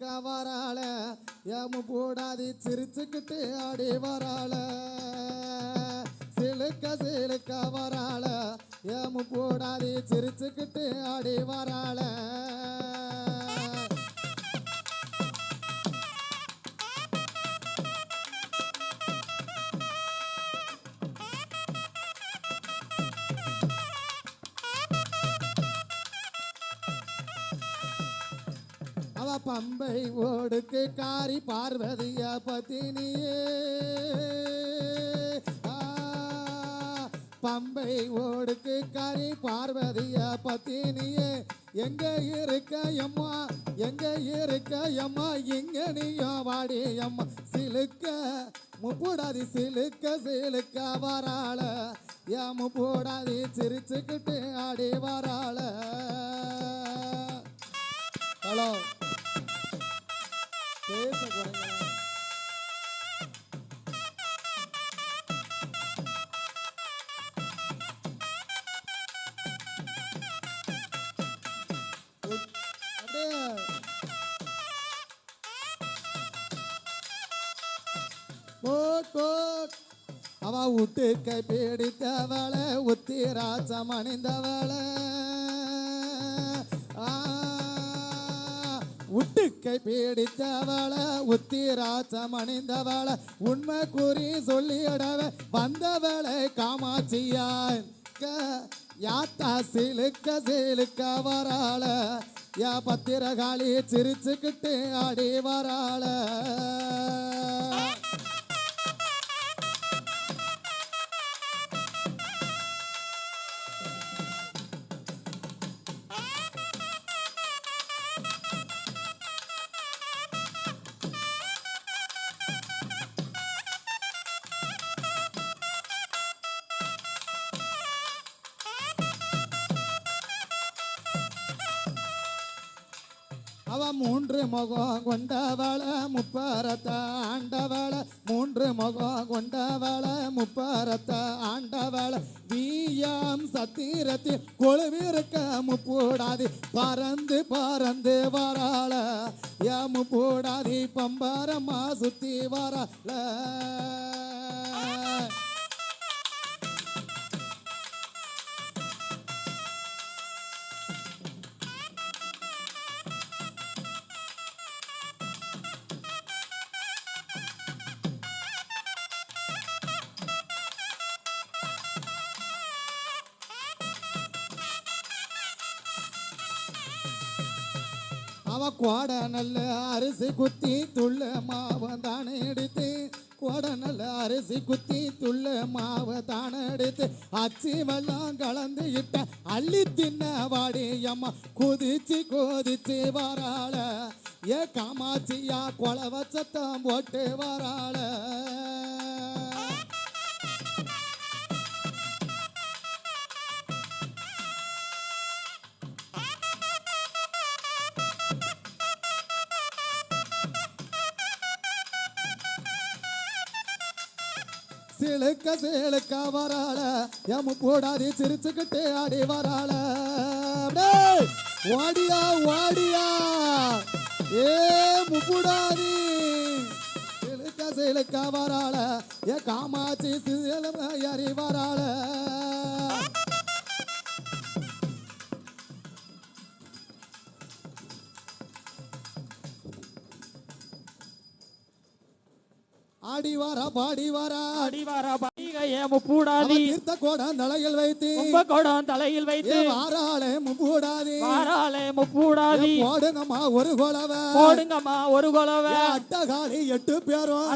சிலுக்க வராள ஏமு போடாதி சிரிச்சுக்கிட்டு ஆடி வராள சிலுக்க வராள ஏமு போடாதி சிரிச்சுக்கிட்டு ஆடி வராள பம்பை ஓடுக்கு காரி பார்வதிய பத்தினியே பம்பை ஓடுக்கு காரி பார்வதிய பத்தினியே எங்க இருக்க அம்மா எங்க இருக்க அம்மா இங்க நீயோ வாடி அம்மா சிலுக்க முப்பூடாதி சிலுக்க வராள ஏமு போடாதி சிரிச்சுக்கிட்டு ஆடி வராள. ஹலோ பேச குறைங்க. அவ வீட்டுக்கை பிடித்தவள உத்திராசம் அணிந்தவள உட்டுக்கை பீடித்தவள உத்திராசம் அணிந்தவள உண்மை கூறி சொல்லிடவ வந்தவளை காமாட்சியாய் யாத்தா சிலுக்க வராள யா பத்திரகாளி சிரிச்சுக்கிட்டு ஆடி வராள. அவ மூன்று முகம் கொண்டவள முப்பரத்த ஆண்டவள மூன்று முகம் கொண்டவள முப்பரத்த ஆண்டவள வீயம் சத்திரத்தில் கொழுவிருக்க முப்பூடாதி பறந்து பறந்து வராள ஏமு போடாதி பம்பரமா சுத்தி வராள. அவ கோட நல்ல அரிசி குத்தி துள்ள மாவு தானே எடுத்து கோட நல்ல அரிசி குத்தி துள்ள மாவு தானே எடுத்து அச்சி வெள்ளம் கலந்து இட்ட அள்ளி தின்ன வாடி அம்மா கொதிச்சு வராள ஏ காமாட்சியா கொலவ சத்தம் போட்டு வராள. சிலுக்க வராள எமு போடாதி சிரிச்சுக்கிட்டு ஆடி வராள. வாடியா வாடியா ஏ முப்புடாதி சிலுக்க வராள ஏ காமாட்சி சிலி வராள. ஆடி வாரா பாடி வாரா ஆடி வாரா பாடிகையே முப்பூடாதி தீர்த்த கோடம் தலையில் வைத்து கோடம் தலையில் வைத்து வாராளே முப்பூடாதி போடுங்கம்மா ஒரு கொலவ அட்டகாளி 8 பேரும்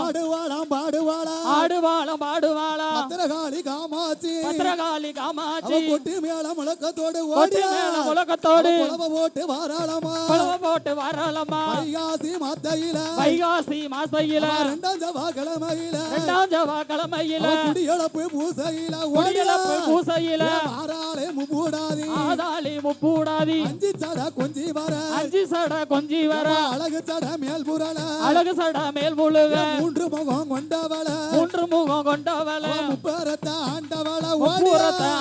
ஆடுவாளாம் பாடுவாளா பத்திரகாளி காமாட்சி கொட்டி மேல முழக்கத்தோடு கொலவ போட்டு வாராளமா வைகாசி மாசையில இரண்டாம் செவ்வாய்க்கிழமையில குடியளப்பு பூசையில ஆதாளி முப்பூடாதி 5 சட கொஞ்சி வர அழகு சட மேல் புரள 3 முகம் கொண்டவள முப்பரத்த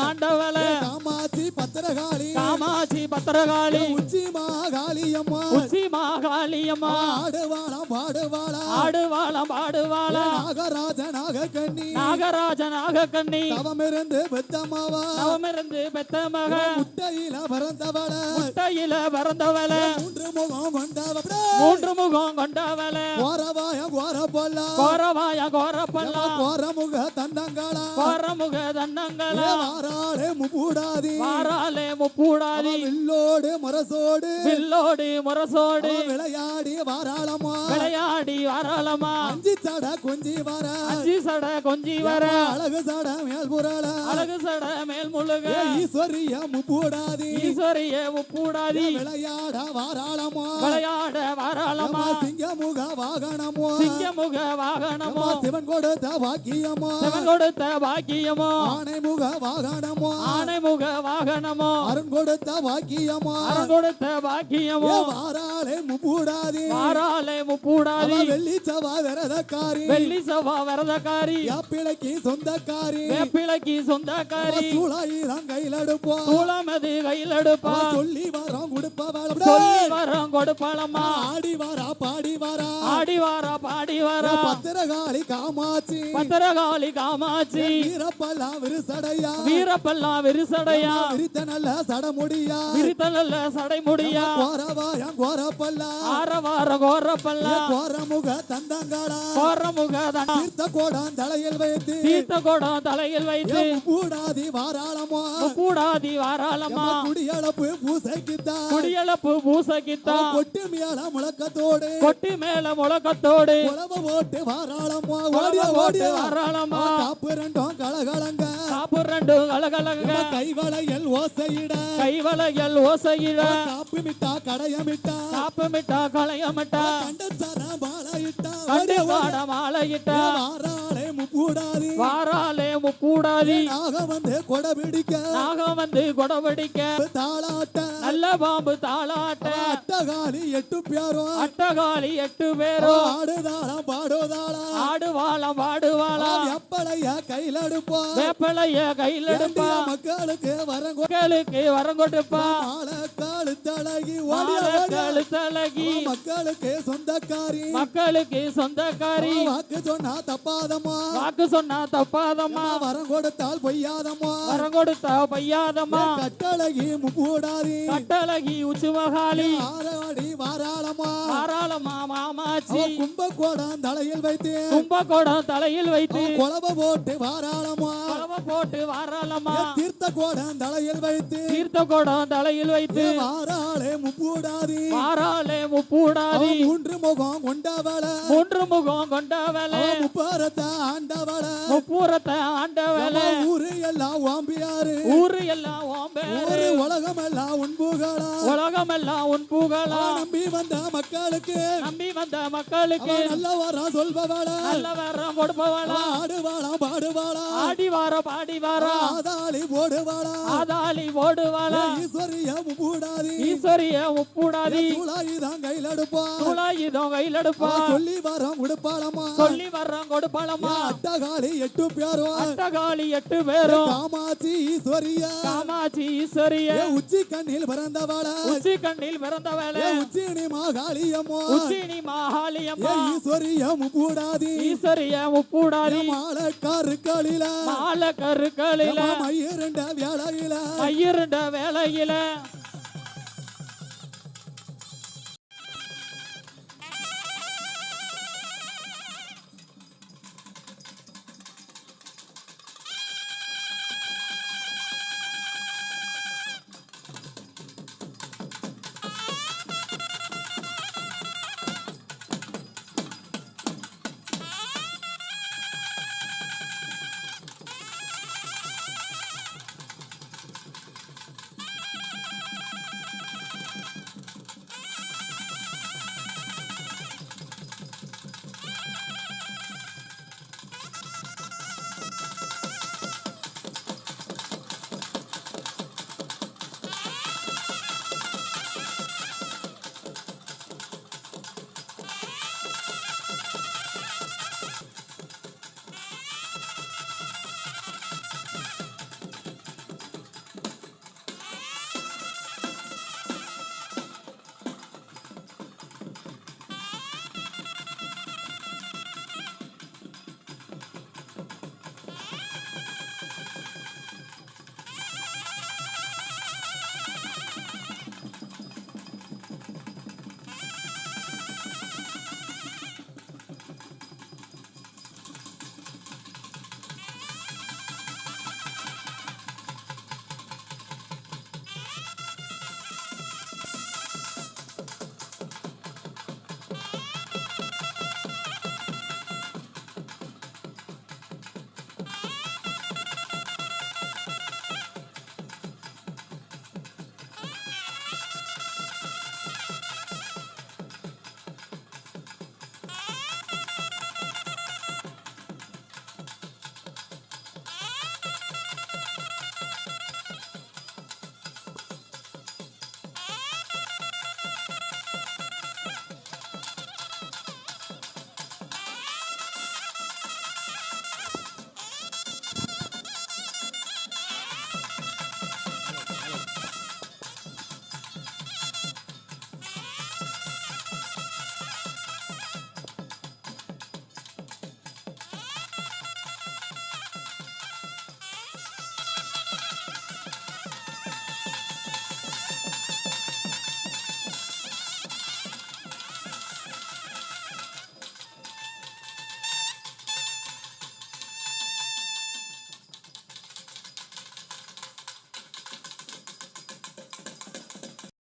ஆண்டவள காமாட்சி பத்திர பத்திரகாளி காமாட்சி பத்திரகாளி உச்சி மாகாளியம்மா உச்சி மாகாளியம்மா ஆடுவாளாம் பாடுவாளா ஆடுவாளாம் பாடுவாளா நாகராஜ நாகக்கண்ணி நாகராஜ நாகக்கண்ணி தவமிருந்து பெத்தம்மாவா தவமிருந்து பெத்த மக முட்டையில பிறந்தவள முட்டையில பிறந்தவள மூன்று முகம் கொண்டவள மூன்று முகம் கொண்டவள கோரவாய கோரப்பல்லா கோரவாய கோரப்பல்லா கோரமுக தண்டங்களா கோரமுக தண்டங்களா வாராளே முப்பூடாதி வாராலே முப்பூடாதி வில்லோடு முரசோடு வில்லோடு முரசோடு விளையாடி வாராளமா விளையாடி வாராளமா அஞ்சு சட கொஞ்சி வர அஞ்சி சட கொஞ்சி வர அழகு சட மேல் புரள அழகு சட மேல் முழுக ஈஸ்வரிய முப்பூடாதி ஈஸ்வரிய முப்பூடாதி விளையாட வாராளமா விளையாட வாராளமா சிங்கமுக வாகனமோ சிங்கமுக வாகனமோ சிவன் கொடுத்த பாக்கியமோ சிவன் கொடுத்த பாக்கியமோ ஆனைமுக வாகனமோ ஆனைமுக வாகனமோ அருண் கொடுத்த பாக்கியமோ அருண் கொடுத்த பாக்கியமோ வாராளே முப்பூடாதி வாராலே முப்பூடாதி வெள்ளி சவா விரதக்காரி வெள்ளி சவா விரதக்காரி யாப்பிளைக்கு சொந்தக்காரி வேப்பிலைக்கு சொந்தக்காரி சூளாயிரம் கையில் எடுப்போம் சூளமது கையில் எடுப்பா சொல்லி வரோம் கொடுப்பவள சொல்லி வரோம் கொடுப்பாளம்மா ஆடி வாரா பாடி வாரா ஆடி வாரா பாடி வாரா பத்திரகாளி காமாட்சி பத்திரகாளி காமாட்சி வீரப்பல்லா விரிசடையா வீரப்பெல்லாம் விரிசடையா விரித்த நல்ல சடமுடியா விரித்த நல்ல சடைமுடியா கோரவாயா கோரப்பல்லா ஆரவார கோரப்பல்லா கோரமுக தந்தங்களா கோரமுக தண்டா தீர்த்த கோடம் தலையில் வைத்து தீர்த்த கோடம் தலையில் வைத்து கூடாதி வாராளமா கூடாதி வாராளமா குடியளப்பு பூசைக்குத்தா குடியளப்பு பூசகித்தா கொட்டு மேல முழக்கத்தோடு கொட்டி மேல முழக்கத்தோடு உழவ ஓட்டு வாராளமா ஓடிய ஓடிய ஓட்டு ஓடிய வாராளமா காப்பு ரெண்டும் கலகலங்க காப்பு ரெண்டு கலகலங்க கைவளையல் ஓசையிட கைவளையல் ஓசையிட காப்பு மிட்டா கடையமிட்டா காப்பு மிட்டா களையமிட்டா கண்டச்சார மாலையிட்டா கண்டி பாட மாலையிட்டா வாராளே முப்பூடாதி வாராலே முக்கூடாதி நாக வந்து கொடை பிடிக்க நாகம் வந்து கொடவடிக்க தாளாட்ட நல்ல பாம்பு தாளாட்ட அட்டகாலி எட்டு பேரும் அட்டகாலி 8 பேரும் ஆடுதாளம் பாடுதாளா ஆடுவாளம் பாடுவாளா எப்பளைய கையில் எடுப்பா வேப்பலைய கையில் எடுப்பா மக்களுக்கு வரங்கோ மக்களுக்கு வரம் கொடுப்பா மாலக்காலு தழகி கழுத்தழகி மக்களுக்கு சொந்தக்காரி மக்களுக்கு சொந்தக்காரி வாக்கு சொன்னா தப்பாதம்மா வாக்கு சொன்னா தப்பாதம்மா வரம் கொடுத்தால் பொய்யாதம்மா வரம் கொடுத்தா பையாதம்மா கட்டழகி முப்பூடாதி கட்டழகி உச்சுமகாளி ஆராடி வாராளமா தாராளமா மாமாச்சி கும்பகோடம் தலையில் வைத்து கும்பகோடம் தலையில் வைத்து குழவ போட்டு வாராளமா குழவ போட்டு வாராளமா தீர்த்த கோடம் தலையில் வைத்து தீர்த்த கோடம் தலையில் வைத்து வாராளே முப்பூடாதி வாராலே முப்பூடாதி மூன்று முகம் கொண்டவள மூன்று முகம் கொண்டவளே முப்பாரத்தை ஆண்டவள முப்பூரத்தை ஆண்டவளே ஊரு எல்லாம் ஓம்பியாரு ஊரு எல்லாம் ஓம்பேரு ஊரு உலகம் எல்லாம் உண்புகளா உலகமெல்லாம் உன் புகழா நம்பி வந்த மக்களுக்கு நம்பி வந்த மக்களுக்கு நல்ல வரம் சொல்பவள நல்ல வரம் கொடுப்பவளா ஆடுவாளா பாடுவாளா ஆடி வார பாடி வாரா ஆதாளி போடுவாளா ஆதாளி ஓடுவாளா ஈஸ்வரிய முப்பூடாதி ஈஸ்வரிய முப்பூடாதி சூளாயுதான் கையில் எடுப்பா துளாயுதம் கையில் எடுப்பா சொல்லி வரம் கொடுப்பாளமா சொல்லி வர்றோம் கொடுப்பாளமா அட்டகாலி எட்டு பேரும் அட்டகாளி 8 பேரும் காமாட்சி ஈஸ்வரிய காமாட்சி ஈஸ்வரிய உச்சி கண்ணில் பிறந்தவள உச்சி கண்ணில் பிறந்தவளே உச்சினி மாகாளியம்மா உச்சினி மாகாளியம்மா ஈஸ்வரிய முப்பூடாதி ஈஸ்வரிய முப்பூடாதி மாலக்காருக்களில மால கருக்களில மயிரண்ட வேளையில மயிருண்ட வேளையில